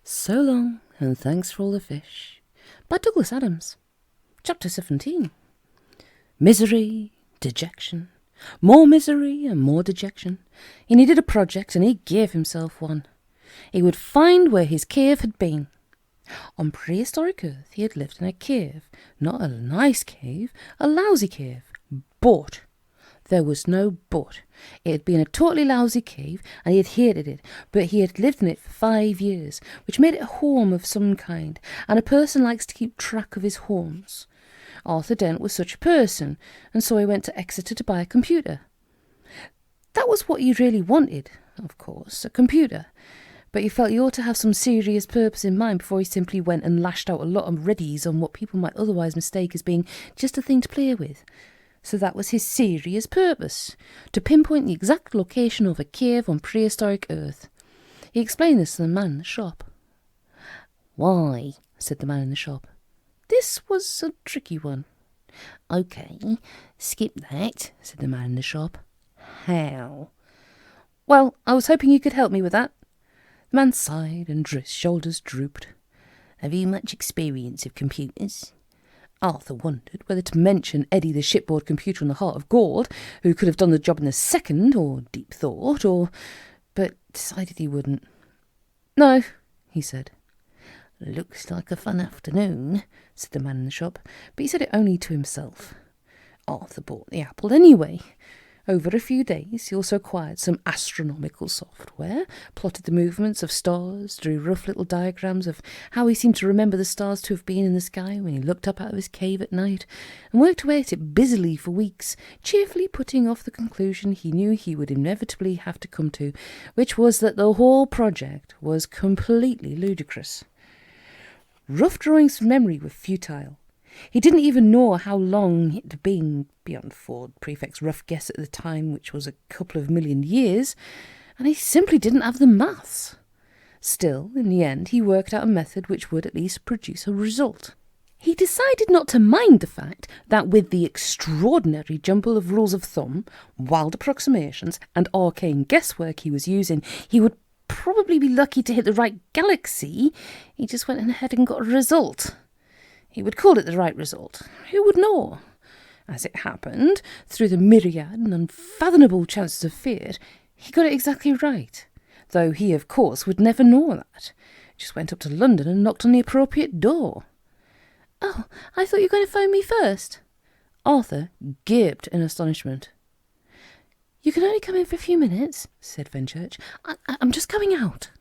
So long, and thanks for all the fish, by Douglas Adams. Chapter 17. Misery, dejection, more misery and more dejection. He needed a project, and he gave himself one. He would find where his cave had been. On prehistoric Earth, he had lived in a cave. Not a nice cave, a lousy cave. But there was no but. It had been a totally lousy cave, and he had hated it, but he had lived in it for 5 years, which made it a home of some kind, and a person likes to keep track of his homes. Arthur Dent was such a person, and so he went to Exeter to buy a computer. That was what he really wanted, of course, a computer. But he felt he ought to have some serious purpose in mind before he simply went and lashed out a lot of readies on what people might otherwise mistake as being just a thing to play with. So that was his serious purpose, to pinpoint the exact location of a cave on prehistoric Earth. He explained this to the man in the shop. "Why?" said the man in the shop. This was a tricky one. "OK, skip that," said the man in the shop. "How?" "Well, I was hoping you could help me with that." The man sighed and his shoulders drooped. "Have you much experience of computers?" Arthur wondered whether to mention Eddie the shipboard computer in the heart of gold, who could have done the job in a second, or deep thought, but decided he wouldn't. "No," he said. "Looks like a fun afternoon," said the man in the shop, but he said it only to himself. Arthur bought the apple anyway. Over a few days, he also acquired some astronomical software, plotted the movements of stars, drew rough little diagrams of how he seemed to remember the stars to have been in the sky when he looked up out of his cave at night, and worked away at it busily for weeks, cheerfully putting off the conclusion he knew he would inevitably have to come to, which was that the whole project was completely ludicrous. Rough drawings from memory were futile. He didn't even know how long it had been, beyond Ford Prefect's rough guess at the time, which was a couple of million years, and he simply didn't have the maths. Still, in the end, he worked out a method which would at least produce a result. He decided not to mind the fact that with the extraordinary jumble of rules of thumb, wild approximations, and arcane guesswork he was using, he would probably be lucky to hit the right galaxy. He just went ahead and got a result. He would call it the right result. Who would know? As it happened, through the myriad and unfathomable chances of fate, he got it exactly right. Though he, of course, would never know that. Just went up to London and knocked on the appropriate door. "Oh, I thought you were going to phone me first." Arthur gaped in astonishment. "You can only come in for a few minutes," said Fenchurch. I'm just coming out."